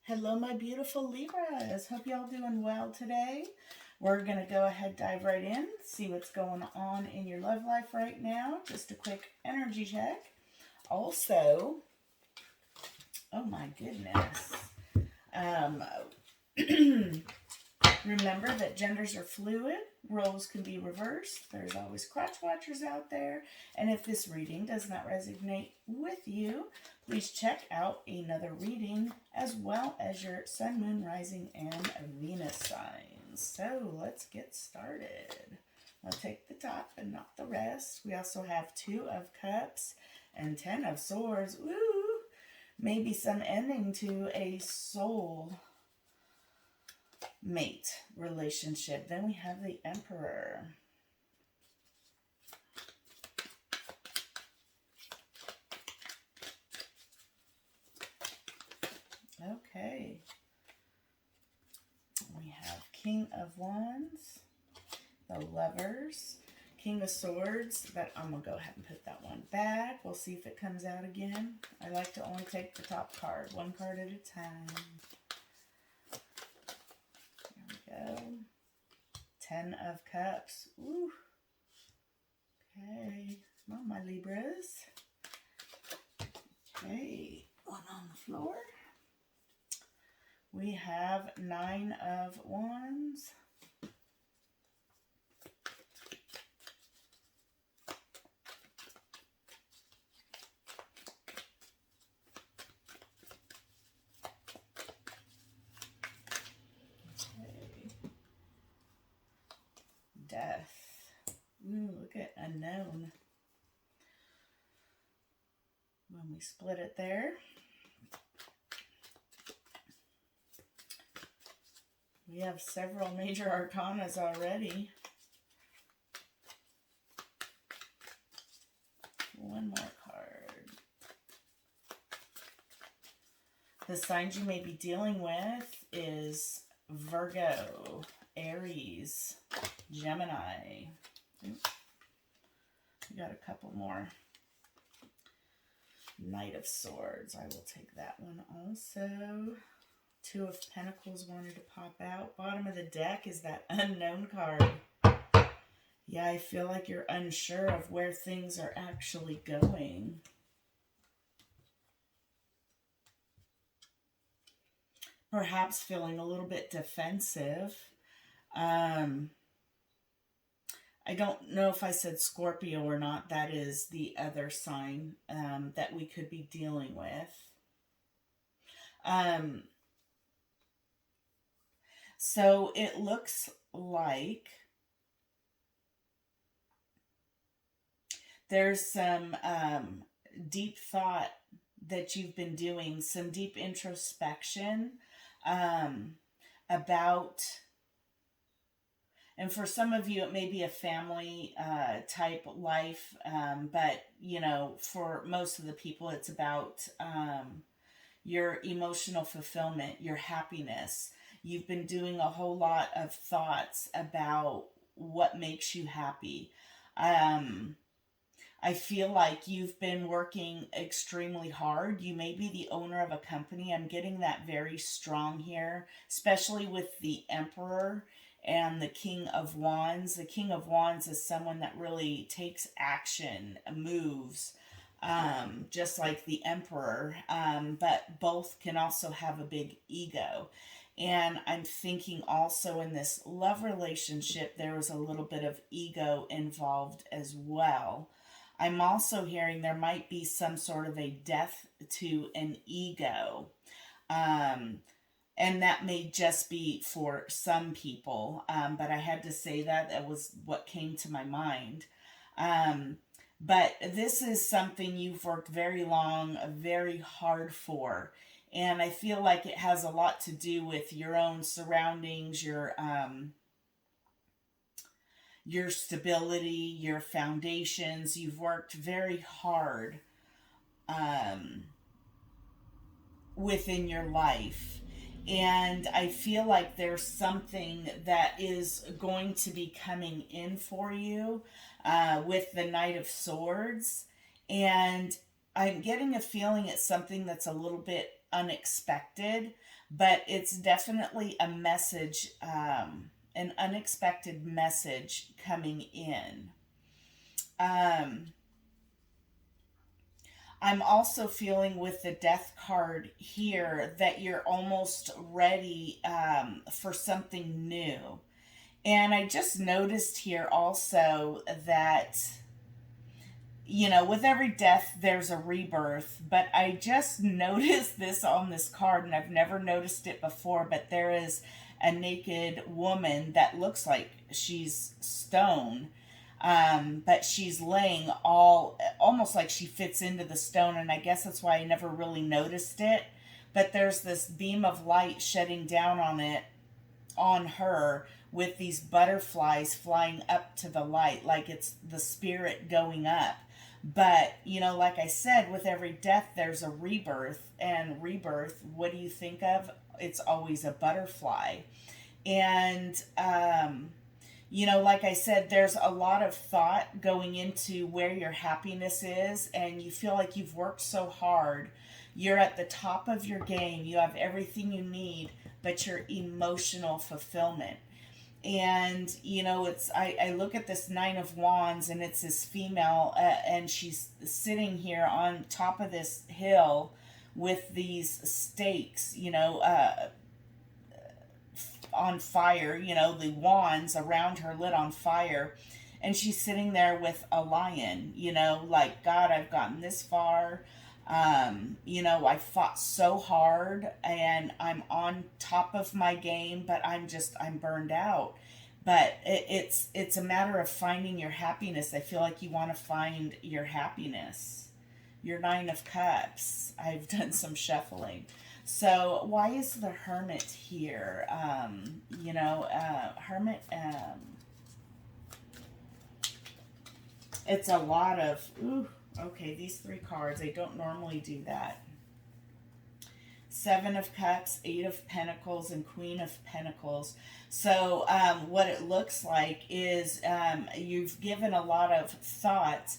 Hello, my beautiful Libras. Hope y'all doing well today. We're going to go ahead, dive right in, see what's going on in your love life right now. Just a quick energy check. Also, oh my goodness. Remember that genders are fluid. Roles can be reversed. There's always crotch watchers out there. And if this reading does not resonate with you, please check out another reading as well as your sun, moon, rising, and Venus signs. So let's get started. I'll take the top and not the rest. We also have 2 of Cups and 10 of Swords. Woo! Maybe some ending to a soul mate relationship. Then we have the Emperor. Okay. We have King of Wands, the Lovers, King of Swords, but I'm going to go ahead and put that one back. We'll see if it comes out again. I like to only take the top card, 1 card at a time. Go. 10 of Cups. Ooh. Okay. Come on, my Libras. Okay. 1 on the floor. We have 9 of Wands. Death. Ooh, look at Unknown. When we split it there. We have several major arcanas already. 1 more card. The signs you may be dealing with is Virgo, Aries, Gemini. Oops. We got a couple more. Knight of Swords. I will take that one also. 2 of Pentacles wanted to pop out. Bottom of the deck is that Unknown card. Yeah, I feel like you're unsure of where things are actually going. Perhaps feeling a little bit defensive. I don't know if I said Scorpio or not. That is the other sign that we could be dealing with. So it looks like there's some deep thought that you've been doing, some deep introspection about, and for some of you it may be a family type life, but you know, for most of the people it's about your emotional fulfillment, your happiness. You've been doing a whole lot of thoughts about what makes you happy. I feel like you've been working extremely hard. You may be the owner of a company. I'm getting that very strong here, especially with the Emperor and the King of Wands. The King of Wands is someone that really takes action, moves, just like the Emperor, but both can also have a big ego. And I'm thinking also in this love relationship, there was a little bit of ego involved as well. I'm also hearing there might be some sort of a death to an ego. And that may just be for some people. But I had to say that. That was what came to my mind. But this is something you've worked very long, very hard for. And I feel like it has a lot to do with your own surroundings, your stability, your foundations. You've worked very hard within your life. And I feel like there's something that is going to be coming in for you with the Knight of Swords. And I'm getting a feeling it's something that's a little bit unexpected, but it's definitely a message, an unexpected message coming in. Um, I'm also feeling with the death card here that you're almost ready for something new. And I just noticed here also that, with every death, there's a rebirth. But I just noticed this on this card, and I've never noticed it before. But there is a naked woman that looks like she's stone, but she's laying all almost like she fits into the stone, and I guess that's why I never really noticed it. But there's this beam of light shedding down on her with these butterflies flying up to the light, like it's the spirit going up. But, like I said, with every death, there's a rebirth. And rebirth, what do you think of? It's always a butterfly. And, like I said, there's a lot of thought going into where your happiness is, and you feel like you've worked so hard. You're at the top of your game. You have everything you need, but your emotional fulfillment. And I look at this Nine of Wands, and it's this female, and she's sitting here on top of this hill with these stakes, on fire, the wands around her lit on fire. And she's sitting there with a lion, like, God, I've gotten this far. I fought so hard and I'm on top of my game, but I'm burned out. But it's a matter of finding your happiness. I feel like you want to find your happiness. Your Nine of Cups. I've done some shuffling. So why is the Hermit here? Hermit, it's a lot of, okay, these three cards, I don't normally do that. Seven of Cups, Eight of Pentacles, and Queen of Pentacles. So what it looks like is you've given a lot of thought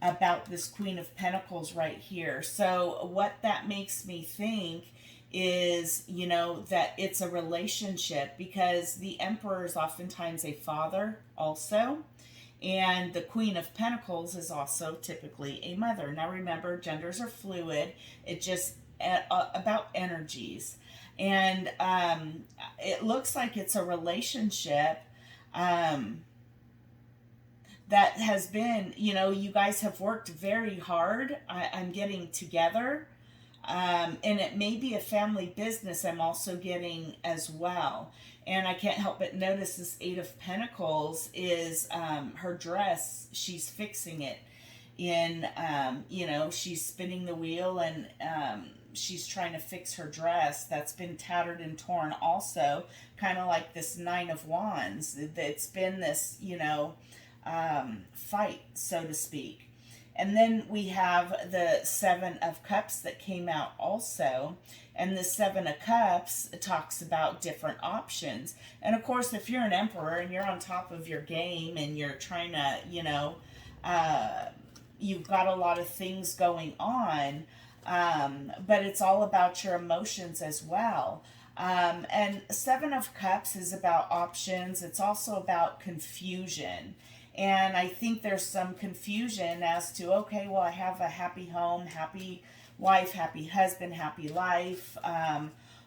about this Queen of Pentacles right here. So what that makes me think is, that it's a relationship, because the Emperor is oftentimes a father also. And the Queen of Pentacles is also typically a mother. Now remember, genders are fluid. It just about energies. And it looks like it's a relationship that has been, you guys have worked very hard. I'm getting together. And it may be a family business I'm also getting as well. And I can't help but notice this Eight of Pentacles is her dress. She's fixing it. She's spinning the wheel, and she's trying to fix her dress that's been tattered and torn also. Kind of like this Nine of Wands. It's been this, fight, so to speak. And then we have the Seven of Cups that came out also. And the Seven of Cups talks about different options. And of course, if you're an Emperor and you're on top of your game and you're trying to, you've got a lot of things going on, but it's all about your emotions as well. And Seven of Cups is about options. It's also about confusion. And I think there's some confusion as to, okay, well, I have a happy home, happy wife, happy husband, happy life.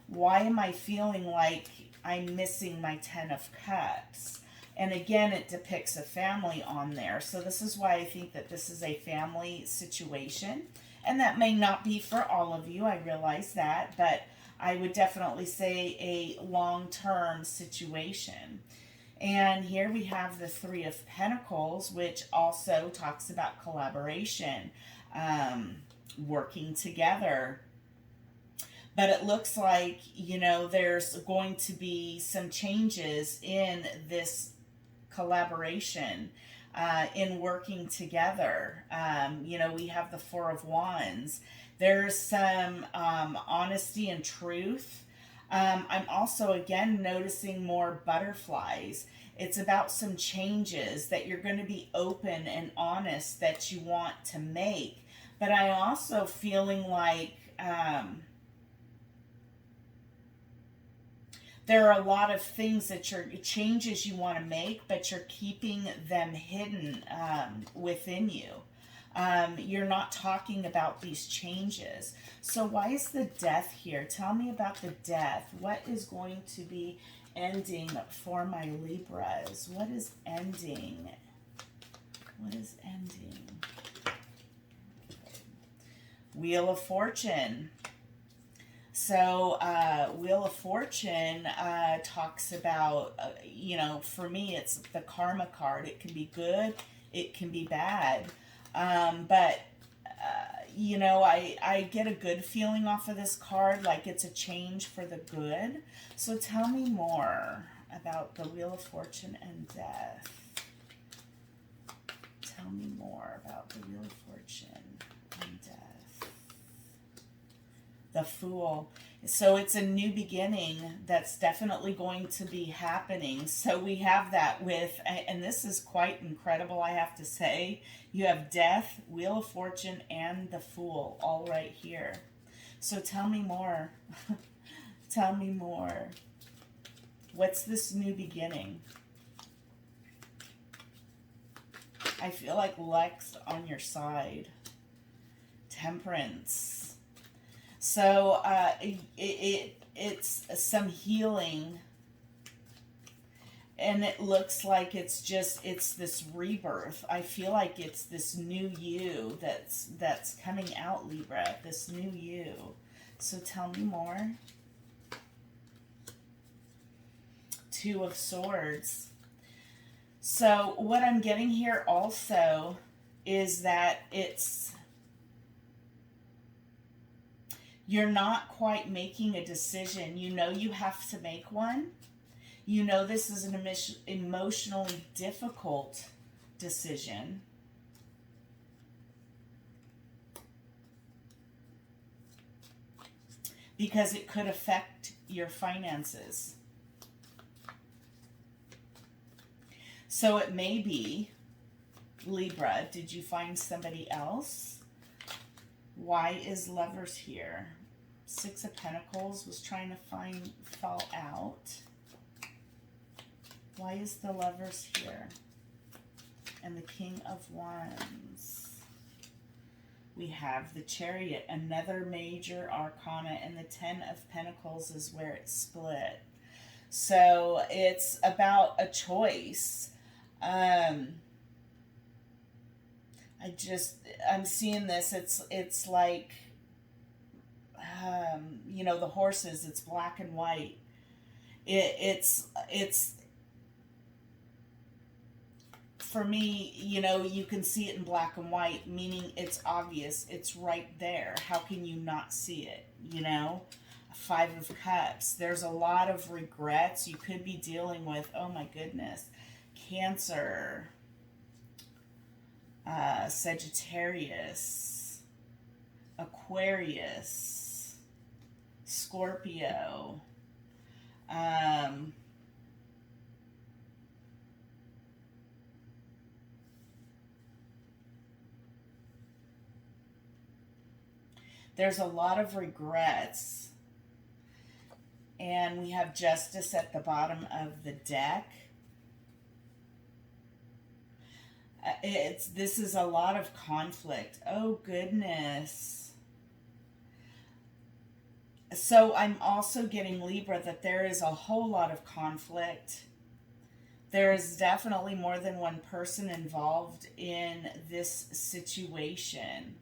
Why am I feeling like I'm missing my Ten of Cups? And again, it depicts a family on there. So this is why I think that this is a family situation. And that may not be for all of you. I realize that. But I would definitely say a long-term situation. And here we have the Three of Pentacles, which also talks about collaboration, working together. But it looks like, there's going to be some changes in this collaboration, in working together. We have the Four of Wands. There's some honesty and truth. I'm also, again, noticing more butterflies. It's about some changes that you're going to be open and honest that you want to make. But I also feeling like there are a lot of things that changes you want to make, but you're keeping them hidden within you. You're not talking about these changes. So why is the death here? Tell me about the death. What is going to be ending for my Libras? What is ending? What is ending? Wheel of Fortune. So, Wheel of Fortune talks about, you know, for me, it's the karma card. It can be good, it can be bad. But, you know, I get a good feeling off of this card, like it's a change for the good. So tell me more about the Wheel of Fortune and death. Tell me more about the Wheel of Fortune and death. The Fool. So it's a new beginning that's definitely going to be happening. So we have that with, and this is quite incredible, I have to say. You have Death, Wheel of Fortune, and the Fool all right here. So tell me more. Tell me more. What's this new beginning? I feel like luck's on your side. Temperance. So it's some healing, and it looks like it's this rebirth. I feel like it's this new you that's coming out, Libra, this new you. So tell me more. Two of Swords. So what I'm getting here also is that you're not quite making a decision. You know you have to make one. You know this is an emotionally difficult decision. Because it could affect your finances. So it may be, Libra, did you find somebody else? Why is Lovers here? Six of Pentacles was trying to fall out. Why is the Lovers here? And the King of Wands. We have the Chariot, another major arcana, and the Ten of Pentacles is where it's split. So it's about a choice. I'm seeing this, it's like, you know, the horses, it's black and white. It's for me, you know, you can see it in black and white, meaning it's obvious, it's right there. How can you not see it, you know? Five of Cups. There's a lot of regrets you could be dealing with. Oh my goodness. Cancer. Sagittarius, Aquarius, Scorpio, there's a lot of regrets, and we have Justice at the bottom of the deck. This is a lot of conflict. Oh goodness. So I'm also getting, Libra, that there is a whole lot of conflict. There is definitely more than one person involved in this situation.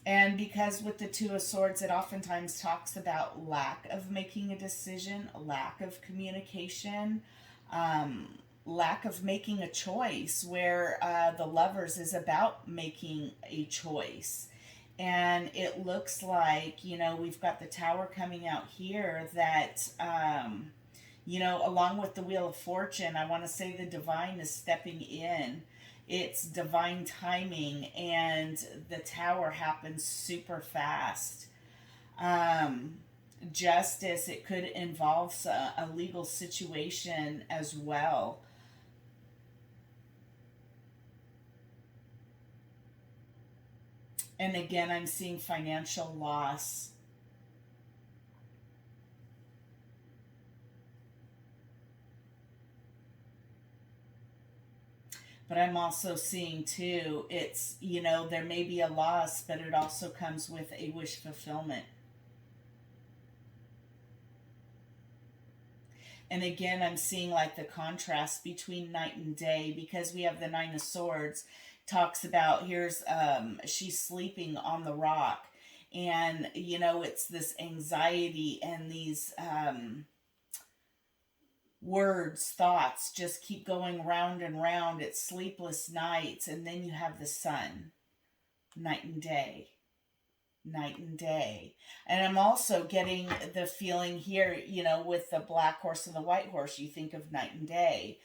And because with the Two of Swords, it oftentimes talks about lack of making a decision, lack of communication, lack of making a choice, where the Lovers is about making a choice. And it looks like, you know, we've got the Tower coming out here that, you know, along with the Wheel of Fortune, I want to say the Divine is stepping in. It's divine timing, and the Tower happens super fast. Justice, it could involve a legal situation as well. And again, I'm seeing financial loss. But I'm also seeing too, it's, there may be a loss, but it also comes with a wish fulfillment. And again, I'm seeing like the contrast between night and day, because we have the Nine of Swords talks about, here's she's sleeping on the rock, and it's this anxiety and these words, thoughts just keep going round and round. It's sleepless nights, and then you have the sun, night and day, night and day. And I'm also getting the feeling here, with the black horse and the white horse, you think of night and day.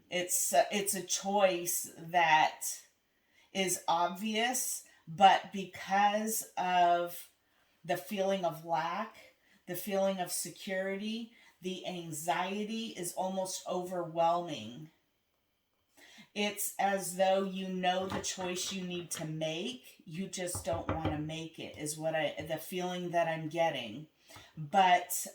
It's a choice that is obvious, but because of the feeling of lack, the feeling of security, the anxiety is almost overwhelming. It's as though you know the choice you need to make, you just don't want to make it, is the feeling that I'm getting. But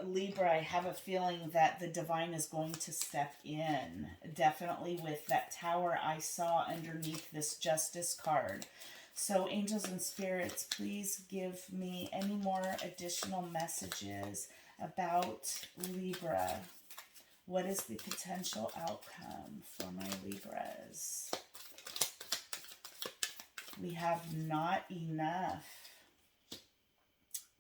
Libra, I have a feeling that the divine is going to step in, definitely with that tower I saw underneath this justice card. So angels and spirits, please give me any more additional messages about Libra. What is the potential outcome for my Libras? We have not enough.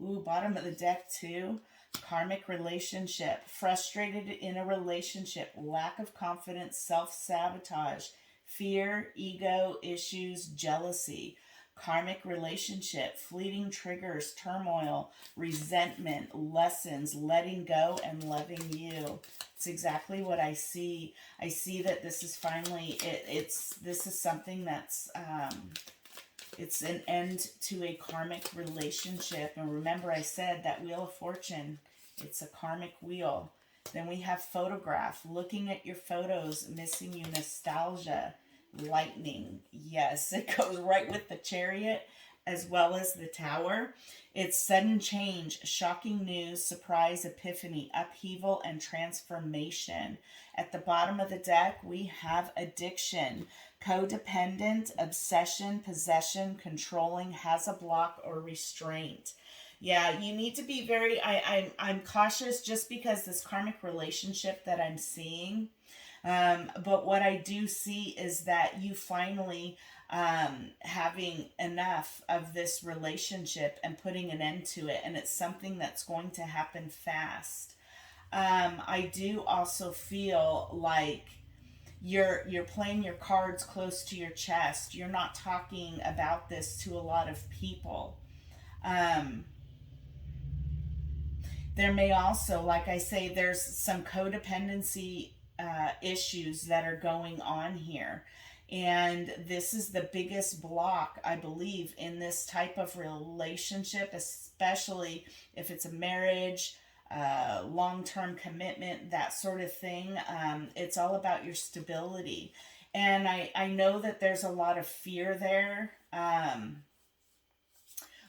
Ooh, bottom of the deck too. Karmic relationship. Frustrated in a relationship. Lack of confidence, self-sabotage, fear, ego issues, jealousy. Karmic relationship. Fleeting triggers, turmoil, resentment, lessons, letting go, and loving you. It's exactly what I see. I see that this is finally, this is something that's, it's an end to a karmic relationship. And remember, I said that Wheel of Fortune, it's a karmic wheel. Then we have photograph, looking at your photos, missing you, nostalgia, lightning. Yes, it goes right with the Chariot as well as the Tower. It's sudden change, shocking news, surprise, epiphany, upheaval, and transformation. At the bottom of the deck, we have addiction, codependent, obsession, possession, controlling, has a block, or restraint. Yeah, you need to be very, I'm cautious just because this karmic relationship that I'm seeing. But what I do see is that you finally having enough of this relationship and putting an end to it, and it's something that's going to happen fast. I do also feel like you're playing your cards close to your chest. You're not talking about this to a lot of people. Um, there may also, like I say, there's some codependency issues that are going on here. And this is the biggest block, I believe, in this type of relationship, especially if it's a marriage, long-term commitment, that sort of thing. It's all about your stability. And I know that there's a lot of fear there.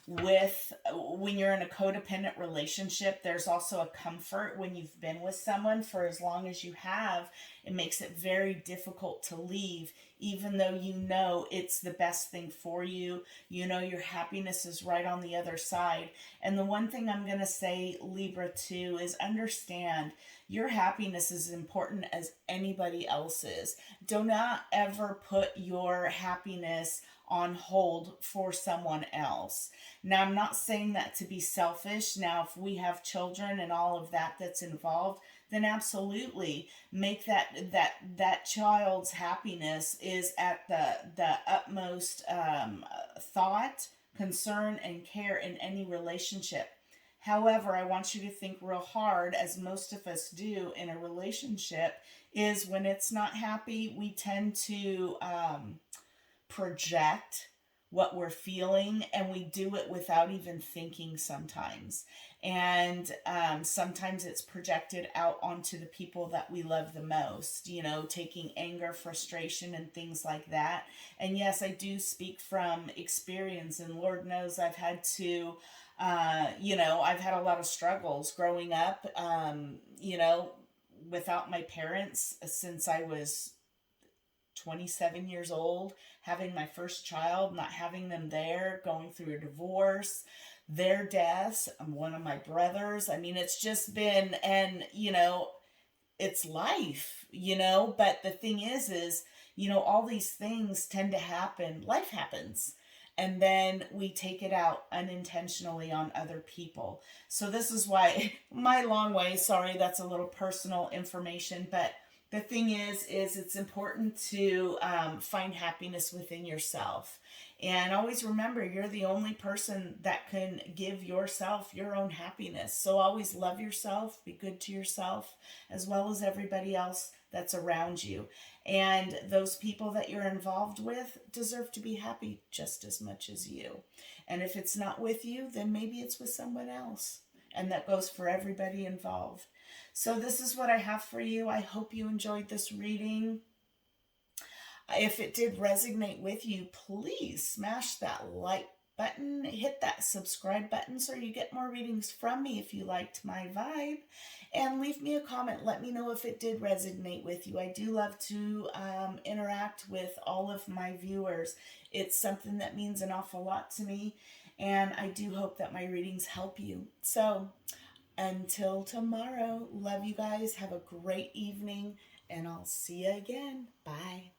With when you're in a codependent relationship, there's also a comfort when you've been with someone for as long as you have. It makes it very difficult to leave, even though you know it's the best thing for you. You know your happiness is right on the other side. And the one thing I'm going to say, Libra, too, is understand your happiness is as important as anybody else's. Do not ever put your happiness on hold for someone else. Now, I'm not saying that to be selfish. Now, if we have children and all of that that's involved, then absolutely make that child's happiness is at the utmost thought, concern, and care in any relationship. However, I want you to think real hard, as most of us do in a relationship, is when it's not happy, we tend to project what we're feeling, and we do it without even thinking sometimes. And sometimes it's projected out onto the people that we love the most, you know, taking anger, frustration, and things like that. And yes, I do speak from experience, and Lord knows I've had to, you know, I've had a lot of struggles growing up, you know, without my parents since I was 27 years old, having my first child, not having them there, going through a divorce, their deaths, one of my brothers. I mean, it's just been, and, you know, it's life, you know, but the thing is, you know, all these things tend to happen. Life happens. And then we take it out unintentionally on other people. So this is why my long way, sorry, that's a little personal information, but the thing is it's important to find happiness within yourself. And always remember, you're the only person that can give yourself your own happiness. So always love yourself, be good to yourself, as well as everybody else that's around you. And those people that you're involved with deserve to be happy just as much as you. And if it's not with you, then maybe it's with someone else. And that goes for everybody involved. So this is what I have for you. I hope you enjoyed this reading. If it did resonate with you, please smash that like button, hit that subscribe button so you get more readings from me if you liked my vibe, and leave me a comment. Let me know if it did resonate with you. I do love to interact with all of my viewers. It's something that means an awful lot to me, and I do hope that my readings help you. So until tomorrow, love you guys. Have a great evening, and I'll see you again. Bye.